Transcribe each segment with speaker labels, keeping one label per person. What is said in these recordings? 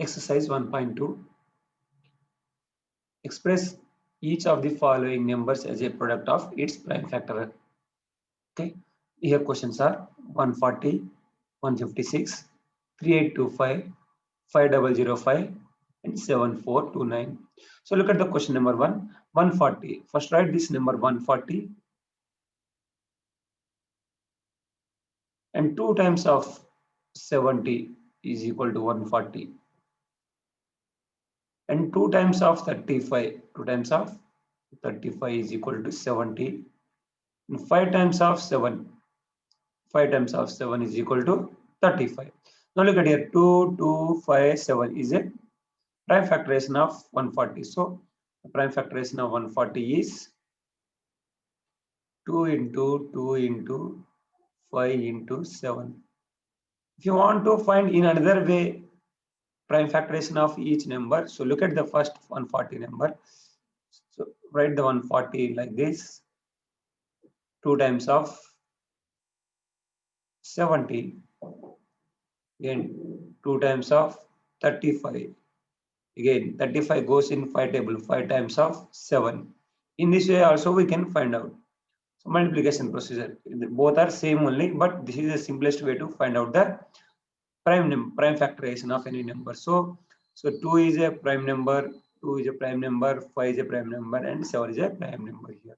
Speaker 1: Exercise 1.2. Express each of the following numbers as a product of its prime factor. Okay. Here questions are 140, 156, 3825, 5005, and 7429. So look at the question number 1, 140. First write this number 140 and 2 times of 70 is equal to 140. And 2 times of 35, 2 times of 35 is equal to 70. And 5 times of 7, 5 times of 7 is equal to 35. Now look at here, 2, 2, 5, 7 is a prime factorization of 140. So the prime factorization of 140 is 2 into 2 into 5 into 7. If you want to find in another way prime factorization of each number, so look at the first 140 number. So write the 140 like this, 2 times of 70, again 2 times of 35, again 35 goes in 5 table, 5 times of 7. In this way also we can find out. So multiplication procedure, both are same only, but this is the simplest way to find out the prime factorization of any number. So 2 is a prime number, 2 is a prime number, 5 is a prime number, and 7 is a prime number here.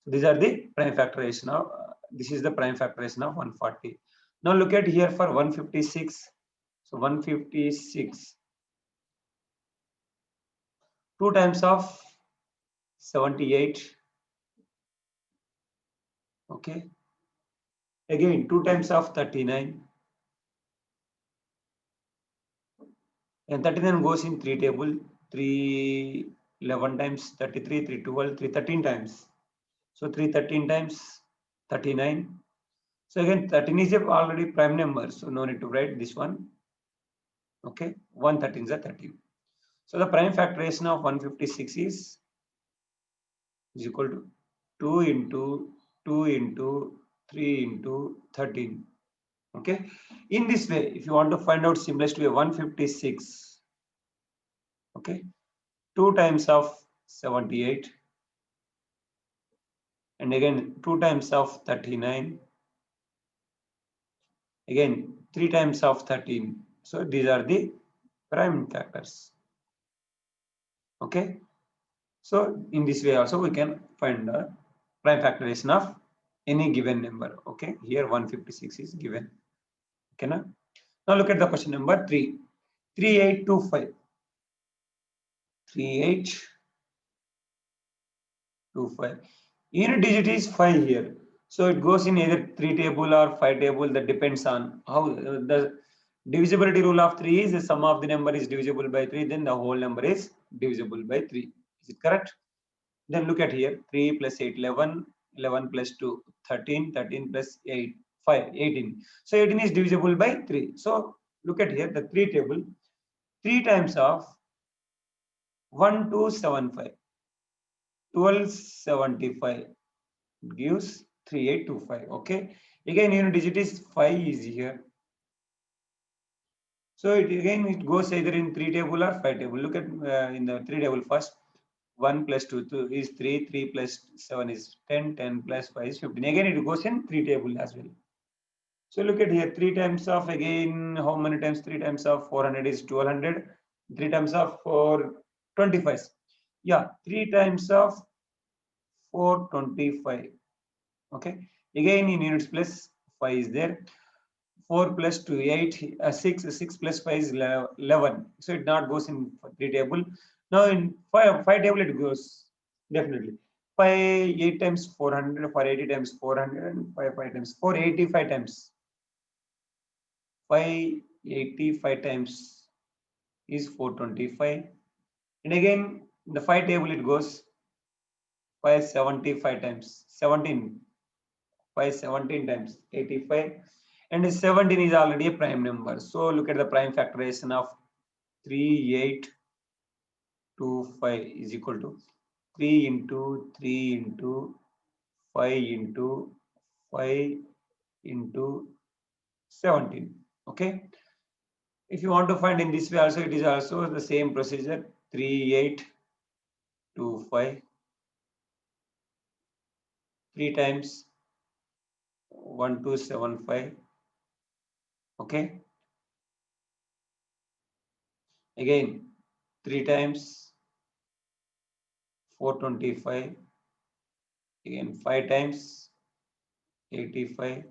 Speaker 1: So these are the prime factorization of, this is the prime factorization of 140. Now look at here for 156. So 156, 2 times of 78. Okay. Again 2 times of 39. And 39 goes in 3 table, 3 11 times 33, 3 12, 3 13 times. So 3 13 times 39. So again 13 is already prime number, so no need to write this one. Okay, 113 is a 13. So the prime factorization of 156 is equal to 2 into 2 into 3 into 13. Okay, in this way, if you want to find out simplest way, 156. Okay, 2 times of 78, and again 2 times of 39, again 3 times of 13. So these are the prime factors. Okay, so in this way also we can find the prime factorization of any given number. Okay, here 156 is given. Okay, now look at the question number 3, 3825. 3825. Unit digit is 5 here. So it goes in either 3 table or 5 table. That depends on how the divisibility rule of 3 is the sum of the number is divisible by 3, then the whole number is divisible by 3. Is it correct? Then look at here, 3 plus 8, 11, 11 plus 2, 13, 13 plus 8, 5, 18. So 18 is divisible by 3. So look at here, the 3 table, 3 times of 1275, 1275 gives 3825. Okay, again unit digit is 5 is here. So it goes either in 3 table or 5 table. Look at in the 3 table first. 1 plus 2 is 3, 3 plus 7 is 10, 10 plus 5 is 15. Again, it goes in 3 table as well. So look at here, 3 times of, again, how many times 3 times of 400 is 1200, 3 times of 425. Yeah, 3 times of 425. Okay, again in units place 5 is there. 4 plus 2, 8, 6, 6 plus 5 is 11. So it not goes in 3 table. Now in 5 table it goes definitely. 5, 8 times 400, 480 times 400, and 5 times 485 times. 585 times is 425. And again, in the 5 table it goes 575 times 17. 517 times 85. And 17 is already a prime number. So look at the prime factorization of 3825 is equal to 3 into 3 into 5 into 5 into 17. Okay. If you want to find in this way also, it is also the same procedure. 3825 3 times 1275. Okay. Again 3 times 425. Again 5 times 85.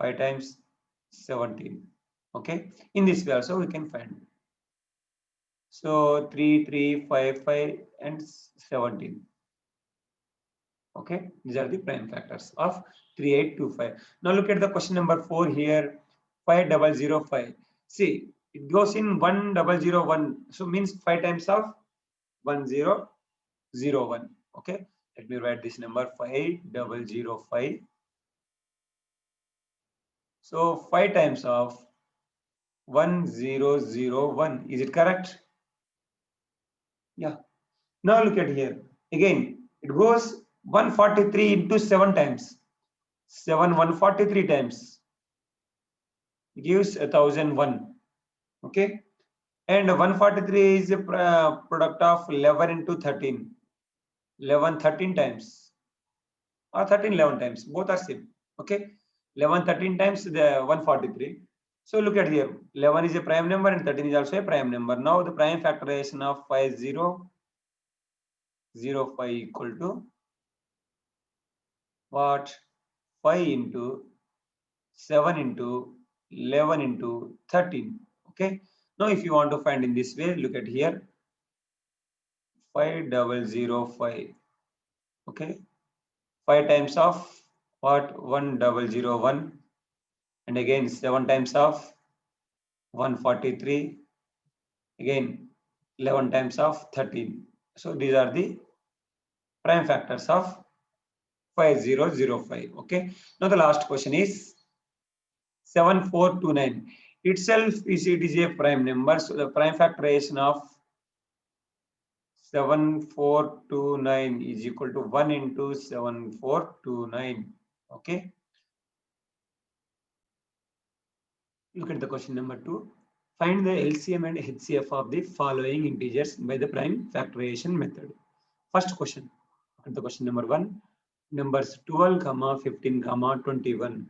Speaker 1: 5 times 17. Okay. In this way also we can find. So 3, 3, 5, 5 and 17. Okay, these are the prime factors of 3825. Now look at the question number 4 here, 5005. See, it goes in 1001. So means 5 times of 1001. Okay, let me write this number 5005. So 5 times of 1001. Is it correct? Yeah. Now look at here. Again, it goes 143 into 7 times. 7 143 times gives 1001. Okay. And 143 is a product of 11 into 13. 11 13 times or 13 11 times. Both are same. Okay. 11 13 times the 143. So look at here. 11 is a prime number and 13 is also a prime number. Now the prime factorization of 5005 equal to what? 5 into 7 into 11 into 13. Okay. Now if you want to find in this way, look at here. 5005. Okay. 5 times of what? 1001. And again 7 times of 143. Again 11 times of 13. So these are the prime factors of 5005. Okay. Now the last question is 7429. Itself is it is a prime number. So the prime factorization of 7429 is equal to 1 into 7429. Okay. Look at the question number 2. Find the LCM and HCF of the following integers by the prime factorization method. First question. Look at the question number 1. Numbers 12, 15, 21.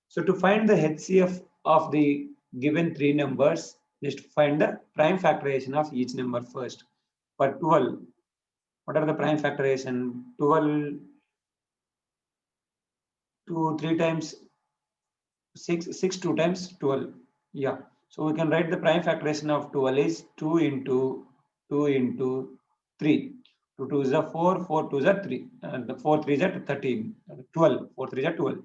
Speaker 1: So to find the HCF of the given three numbers, just find the prime factorization of each number first. For 12, what are the prime factorization? 12 to 3 times 6 2 times 12. Yeah. So we can write the prime factorization of 12 is 2 into 3. 2 2 is a 4, 4 2 is a 3. And the 4 3 is a 13. 12. 4 3 is a 12.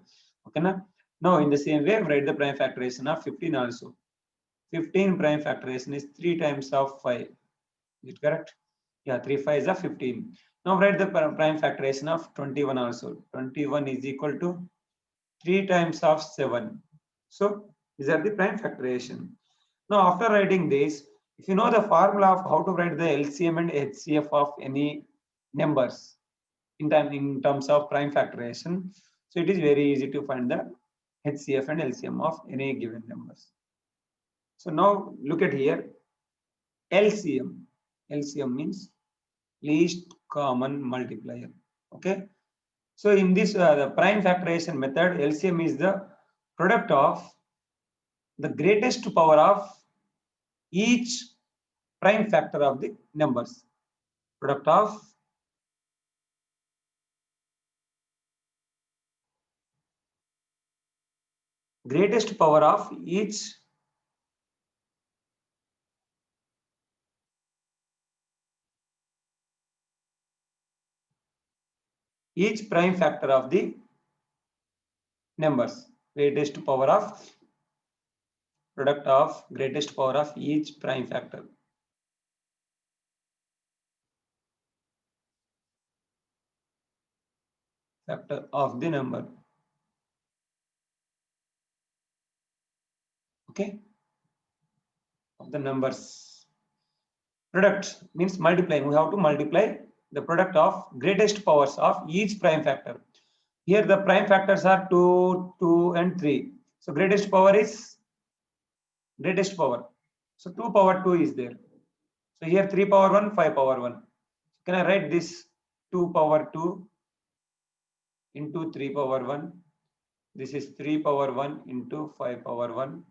Speaker 1: Okay. Now in the same way, write the prime factorization of 15 also. 15 prime factorization is 3 times of 5. Is it correct? Yeah, 3 5 is a 15. Now write the prime factorization of 21 also. 21 is equal to 3 times of 7. So these are the prime factorization. Now after writing this, if you know the formula of how to write the LCM and HCF of any numbers in terms of prime factorization, so it is very easy to find the HCF and LCM of any given numbers. So now look at here, LCM. LCM means least common multiplier. Okay. So in this the prime factorization method, LCM is the product of the greatest power of each prime factor of the numbers. Product of greatest power of each prime factor of the numbers. Greatest power of product of greatest power of each prime factor. Factor of the number. Okay. Of the numbers. Product means multiplying. We have to multiply the product of greatest powers of each prime factor. Here the prime factors are 2, 2 and 3. So greatest power is greatest power. So 2 power 2 is there. So here 3 power 1, 5 power 1. Can I write this 2 power 2 into 3 power 1? This is 3 power 1 into 5 power 1.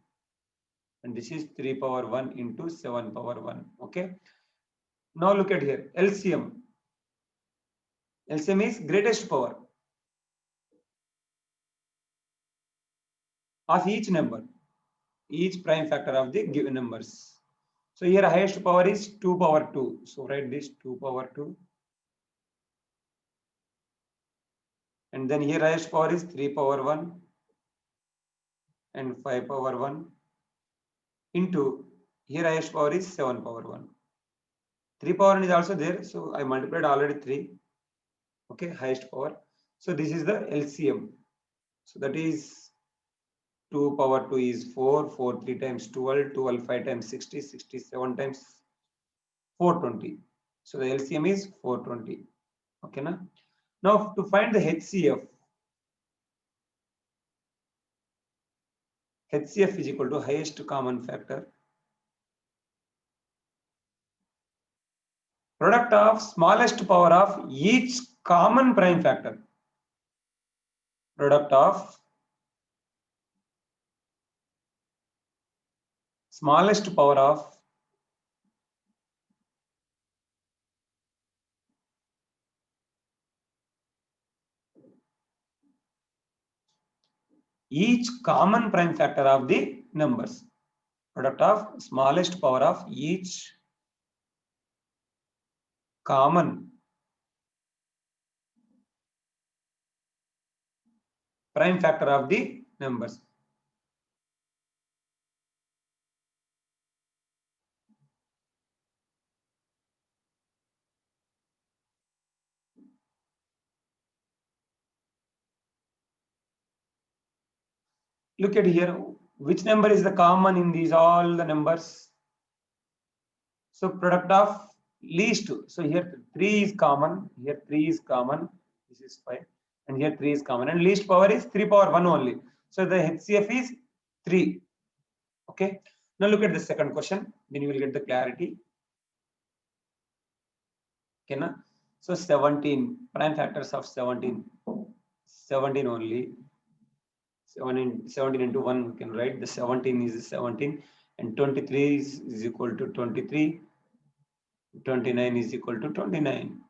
Speaker 1: And this is 3 power 1 into 7 power 1. Okay. Now look at here. LCM. LCM is greatest power of each number, each prime factor of the given numbers. So here highest power is 2 power 2. So write this 2 power 2. And then here highest power is 3 power 1 and 5 power 1 into here highest power is 7 power 1. 3 power 1 is also there. So I multiplied already 3. Okay, highest power. So this is the LCM. So that is 2 power 2 is 4, 4 3 times 12, 12 5 times 60, 67 times 420. So the LCM is 420. Okay, na? Now to find the HCF, HCF is equal to highest common factor, product of smallest power of each common prime factor, product of smallest power of each common prime factor of the numbers, product of smallest power of each common prime factor of the numbers. Look at here, which number is the common in these all the numbers? So product of least. So here 3 is common, here 3 is common, this is 5, and here 3 is common, and least power is 3 power 1 only. So the HCF is 3. Okay. Now look at the second question, then you will get the clarity. Okay, na? So 17 prime factors of 17, 17 only. 17 into 1 we can write the 17 is 17 and 23 is equal to 23, 29 is equal to 29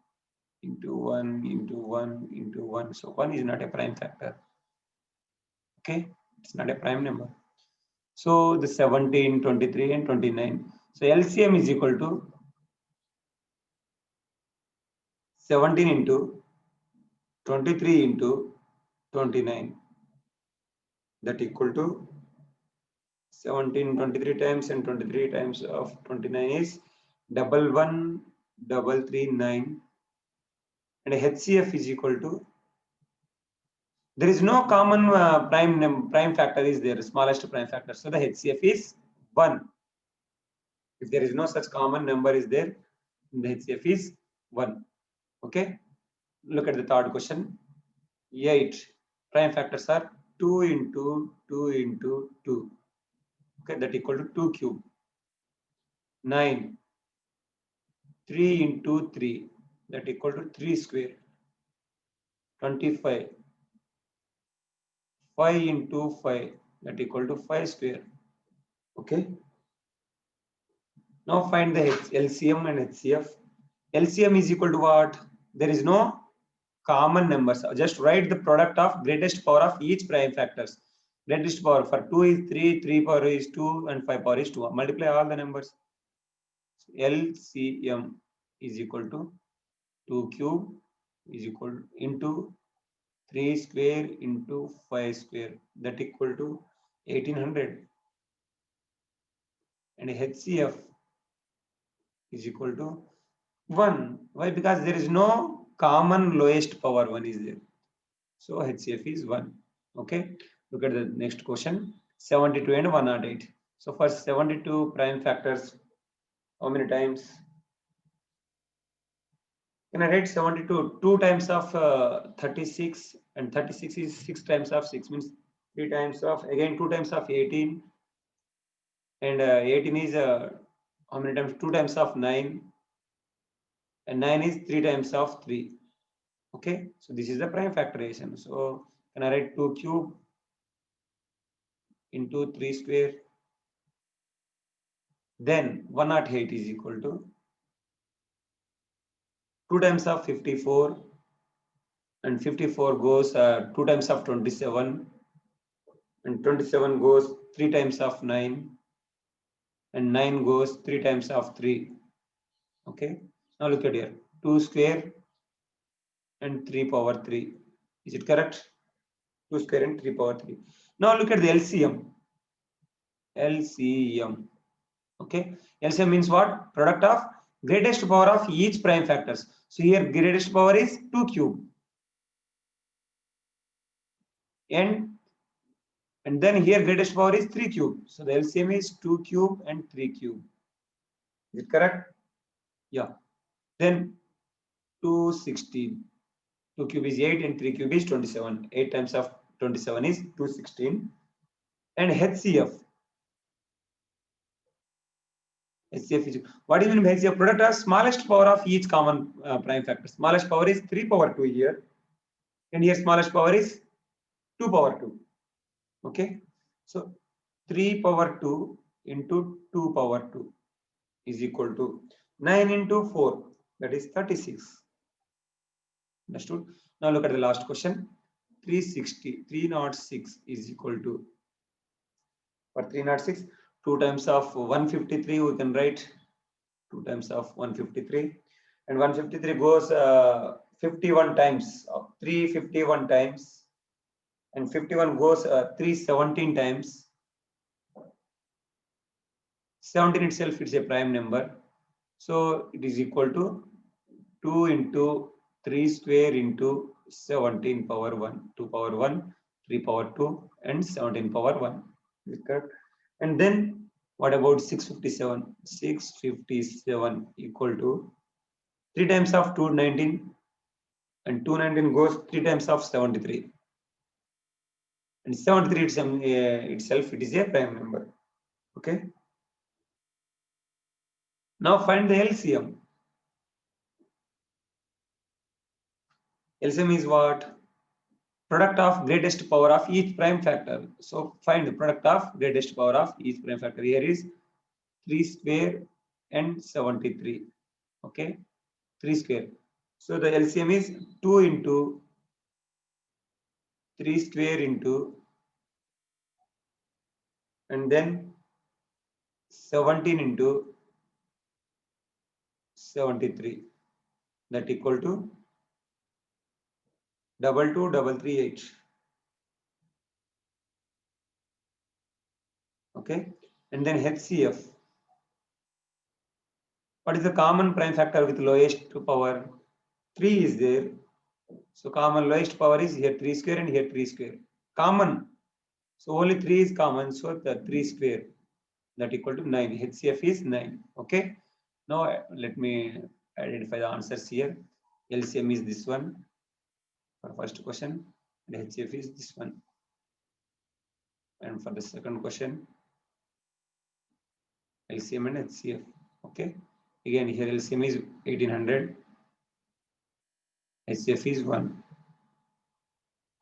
Speaker 1: into 1 into 1 into 1. So 1 is not a prime factor. Okay, it's not a prime number. So the 17, 23 and 29. So LCM is equal to 17 into 23 into 29. That equal to 17 23 times and 23 times of 29 is 11,139, and HCF is equal to, there is no common prime factor is there, smallest prime factor, so the HCF is 1. If there is no such common number is there, the HCF is 1. Okay, look at the third question. 8 prime factors are 2 into 2 into 2. Okay, that equal to 2 cube. 9, 3 into 3, that equal to 3 square. 25, 5 into 5, that equal to 5 square. Okay. Now find the LCM and HCF. LCM is equal to what? There is no common numbers. Just write the product of greatest power of each prime factors. Greatest power for 2 is 3, 3 power is 2, and 5 power is 2. Multiply all the numbers. LCM is equal to 2 cube is equal into 3 square into 5 square, that equal to 1800, and HCF is equal to 1. Why? Because there is no common lowest power, 1 is there. So HCF is 1. Okay. Look at the next question. 72 and 108. So for 72 prime factors, how many times? Can I write 72? 2 times of 36, and 36 is 6 times of 6, means 3 times of, again 2 times of 18, and 18 is how many times? 2 times of 9, and 9 is 3 times of 3. Okay, so this is the prime factorization. So can I write 2 cube into 3 square? Then 108 is equal to 2 times of 54, and 54 goes 2 times of 27, and 27 goes 3 times of 9, and 9 goes 3 times of 3. Okay, now look at here, 2 square and 3 power 3. Is it correct? 2 square and 3 power 3. Now look at the LCM. LCM. Okay, LCM means what? Product of greatest power of each prime factors. So here greatest power is 2 cube, and then here greatest power is 3 cube. So the LCM is 2 cube and 3 cube. Is it correct? Yeah. Then 216. 2 cube is 8 and 3 cube is 27. 8 times of 27 is 216. And HCF. HCF is, what do you mean by HCF? Product of smallest power of each common prime factor. Smallest power is 3 power 2 here. And here smallest power is 2 power 2. Okay. So 3 power 2 into 2 power 2 is equal to 9 into 4. That is 36. Understood? Now look at the last question. 306 is equal to, for 306, 2 times of 153 we can write 2 times of 153, and 153 goes 51 times, 351 times, and 51 goes 317 times. 17 itself is a prime number, so it is equal to 2 into 3 square into 17 power 1, 2 power 1, 3 power 2, and 17 power 1. Is correct? And then what about 657? 657 equal to 3 times of 219, and 219 goes 3 times of 73. And 73 itself, it is a prime number. Okay. Now find the LCM. LCM is what? Product of greatest power of each prime factor. So find the product of greatest power of each prime factor. Here is 3 square and 73. Okay, 3 square. So the LCM is 2 into 3 square into, and then 17 into 73. That equal to 22338. Okay, and then HCF. What is the common prime factor with lowest power? 3 is there. So common lowest power is here 3 square and here 3 square. Common. So only 3 is common. So the 3 square, that equal to 9. HCF is 9. Okay. Now let me identify the answers here. LCM is this one for first question, and HCF is this one. And for the second question, LCM and HCF. Okay. Again, here LCM is 1800. HCF is 1.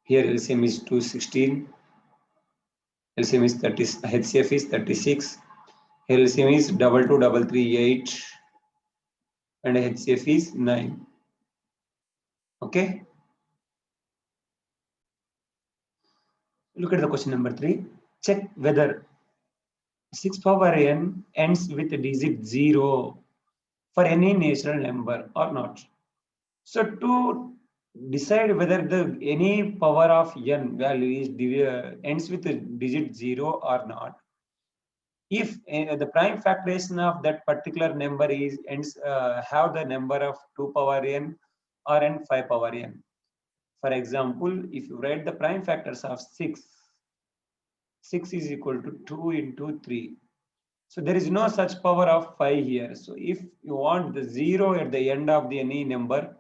Speaker 1: Here LCM is 216. LCM is 30. HCF is 36. Here LCM is 22338. And HCF is 9. Okay. Look at the question number 3. Check whether 6 power n ends with the digit 0 for any natural number or not. So to decide whether any power of n value is ends with the digit 0 or not, if the prime factorization of that particular number is ends have the number of 2 power n or n 5 power n. For example, if you write the prime factors of 6, 6 is equal to 2 into 3. So there is no such power of 5 here. So if you want the 0 at the end of the any number,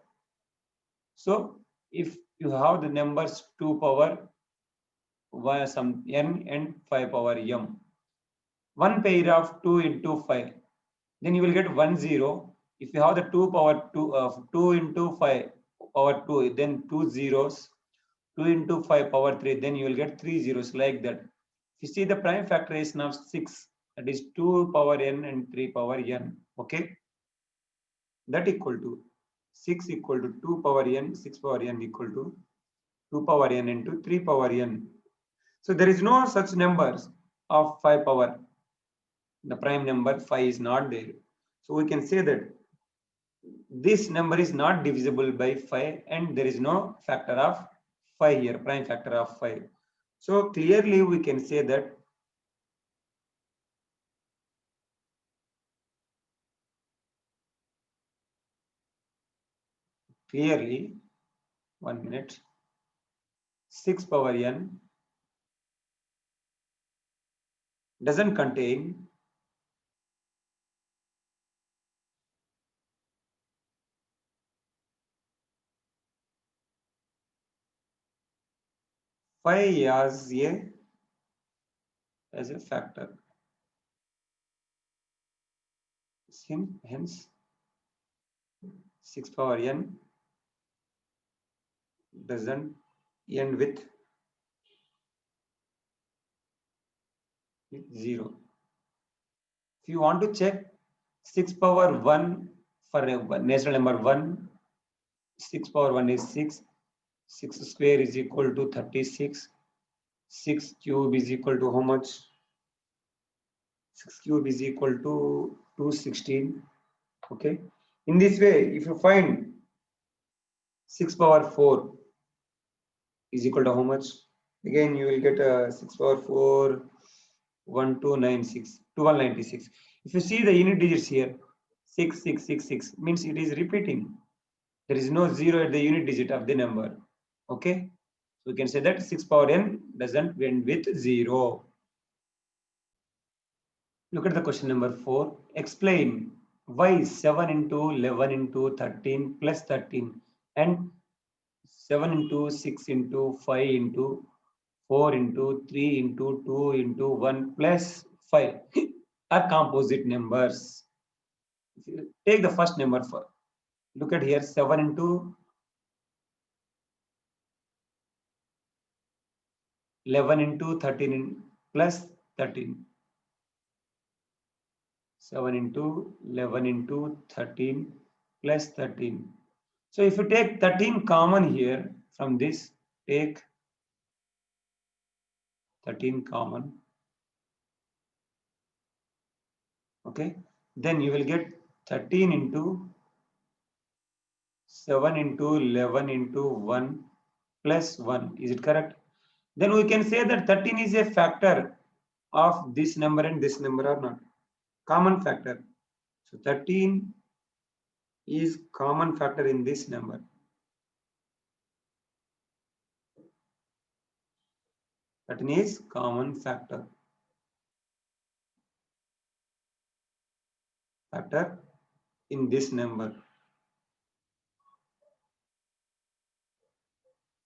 Speaker 1: so if you have the numbers 2 power some n and 5 power m, one pair of 2 into 5, then you will get 1 0. If you have the 2 power 2 of 2 into 5 power 2, then 2 zeros. 2 into 5 power 3, then you will get 3 zeros like that. If you see the prime factorization of 6, that is 2 power n and 3 power n. Okay, that equal to 6 equal to 2 power n, 6 power n equal to 2 power n into 3 power n. So there is no such numbers of 5 power. The prime number 5 is not there. So we can say that this number is not divisible by 5 and there is no factor of 5 here, prime factor of 5. So clearly we can say that clearly, 1 minute, 6 power n doesn't contain phi as a factor. Hence 6 power n doesn't end with 0. If you want to check 6 power 1 for a natural number 1, 6 power 1 is 6. 6 square is equal to 36. 6 cube is equal to how much? 6 cube is equal to 216. Okay. In this way, if you find 6 power 4 is equal to how much? Again, you will get 6 power 4, 1296, 1296. If you see the unit digits here, 6666 means it is repeating. There is no 0 at the unit digit of the number. Okay. So we can say that 6 power n doesn't end with 0. Look at the question number 4. Explain why 7 into 11 into 13 plus 13 and 7 into 6 into 5 into 4 into 3 into 2 into 1 plus 5 are composite numbers. If you take the first number for, look at here, 7 into 11 into 13 plus 13. 7 into 11 into 13 plus 13. So if you take 13 common here from this, take 13 common. Okay, then you will get 13 into 7 into 11 into 1 plus 1. Is it correct? Then we can say that 13 is a factor of this number and this number or not. Common factor. So 13 is common factor in this number. That is common factor. Factor in this number.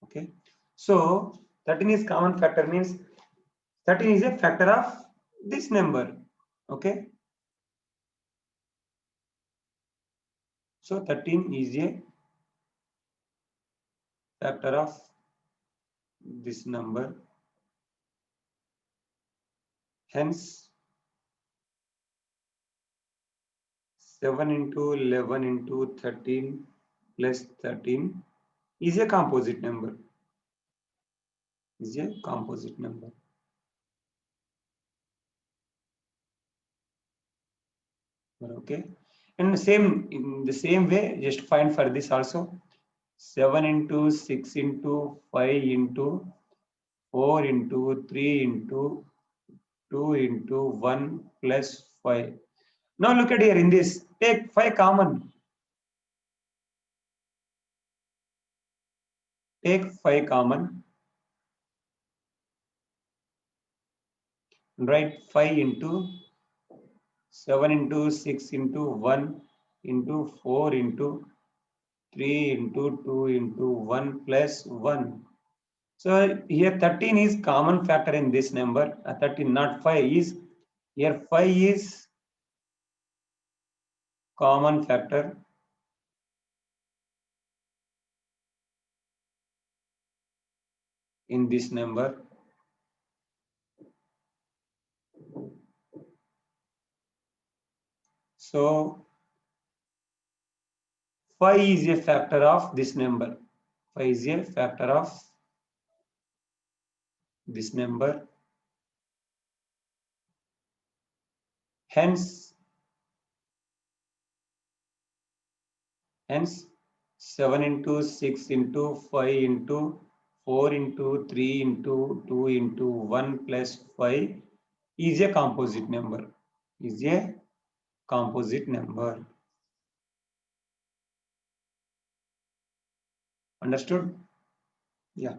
Speaker 1: Okay. So 13 is common factor means 13 is a factor of this number. Okay. So 13 is a factor of this number. Hence 7 into 11 into 13 plus 13 is a composite number. Is a composite number. Okay. And same in the same way, just find for this also. 7 into 6 into 5 into 4 into 3 into 2 into 1 plus 5. Now look at here in this, take 5 common. Take 5 common. Write 5 into 7 into 6 into 1 into 4 into 3 into 2 into 1 plus 1. So here 13 is common factor in this number. 13 not 5 is Here 5 is common factor in this number. So 5 is a factor of this number. 5 is a factor of this number. Hence 7 into 6 into 5 into 4 into 3 into 2 into 1 plus 5 is a composite number. Is a composite number. Understood? Yeah.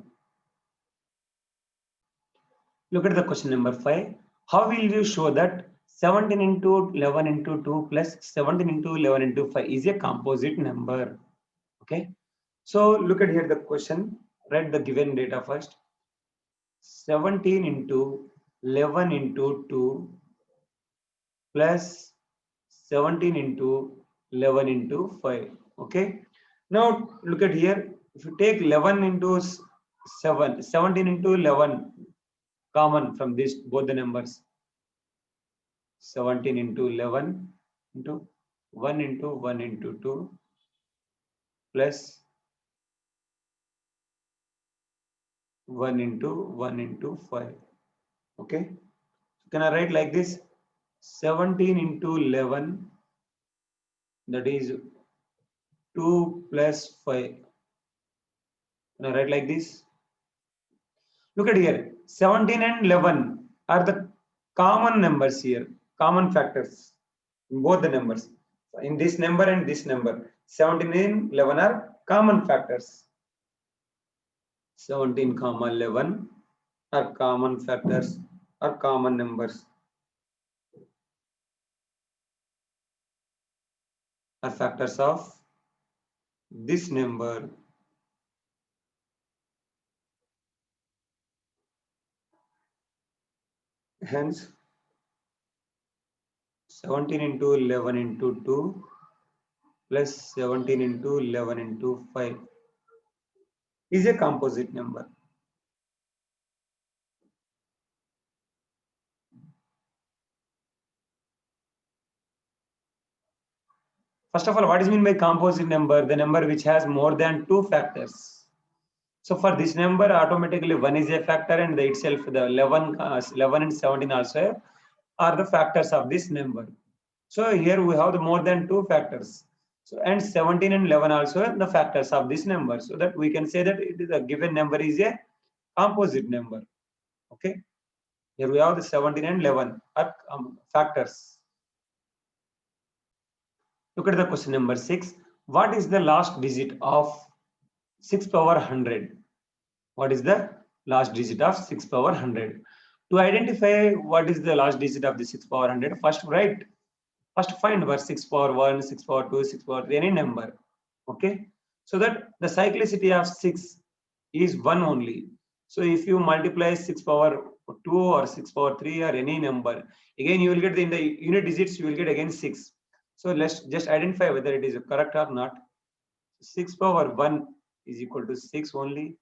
Speaker 1: Look at the question number 5. How will you show that 17 into 11 into 2 plus 17 into 11 into 5 is a composite number? Okay. So look at here the question. Write the given data first. 17 into 11 into 2 plus 17 into 11 into 5. Okay. Now look at here. If you take 11 into 7, 17 into 11 common from this both the numbers. 17 into 11 into 1 into 1 into 2 plus 1 into 1 into 5. Okay. Can I write like this? 17 into 11, that is 2 plus 5. Can I write like this? Look at here. 17 and 11 are the common numbers here, common factors in both the numbers. In this number and this number, 17 and 11 are common factors. 17, 11 are common factors or common numbers, are factors of this number. Hence 17 into 11 into 2 plus 17 into 11 into 5 is a composite number. First of all, what is meant by composite number? The number which has more than two factors. So for this number, automatically 1 is a factor, and the itself the 11 and 17 also are the factors of this number. So here we have the more than two factors. So and 17 and 11 also the factors of this number. So that we can say that it is a given number is a composite number. Okay. Here we have the 17 and 11 are factors. Look at the question number 6. What is the last digit of 6 power 100? What is the last digit of 6 power 100? To identify what is the last digit of the 6 power 100, first find where 6 power 1, 6 power 2, 6 power 3, any number. Okay. So that the cyclicity of 6 is 1 only. So if you multiply 6 power 2 or 6 power 3 or any number, again you will get in the unit digits, you will get again 6. So let's just identify whether it is correct or not. 6 power 1 is equal to 6 only,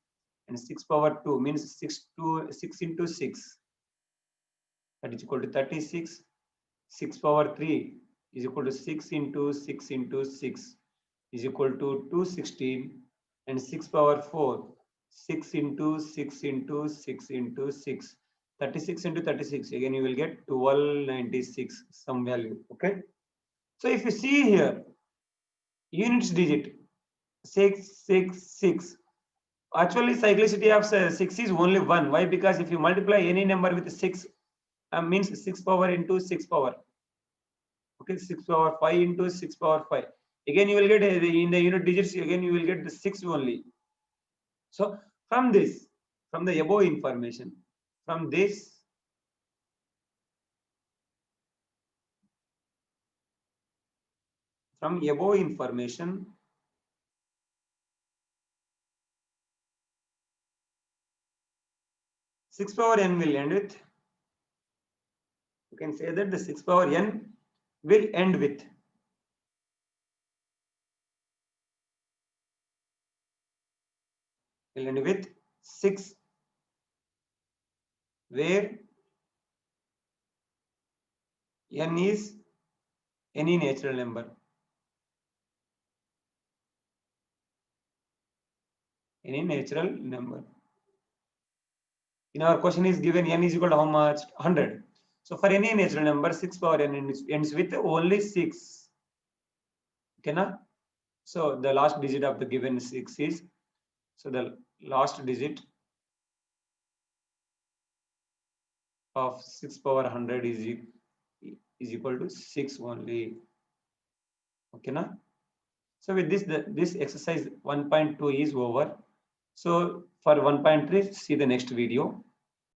Speaker 1: and 6 power 2 means 6 into 6, that is equal to 36. 6 power 3 is equal to 6 into 6 into 6 is equal to 216, and 6 power 4, 6 into 6 into 6 into 6, 36 into 36, again you will get 1296 some value. Okay. So if you see here, units digit 666, actually cyclicity of 6 is only 1. Why? Because if you multiply any number with 6, means 6 power into 6 power. Okay, 6 power 5 into 6 power 5. Again you will get in the unit digits, again you will get the 6 only. So from this, from the above information, from this, from above information, six power n will end with You can say that the 6 power n will end with will end with 6, where n is any natural number. Any natural number. In our question is given n is equal to how much? 100. So for any natural number, 6 power n ends with only 6. Okay, na? So the last digit of the given 6 is, so the last digit of 6 power 100 is equal to 6 only. Okay, na? So with this, this exercise 1.2 is over. So for 1.3, see the next video.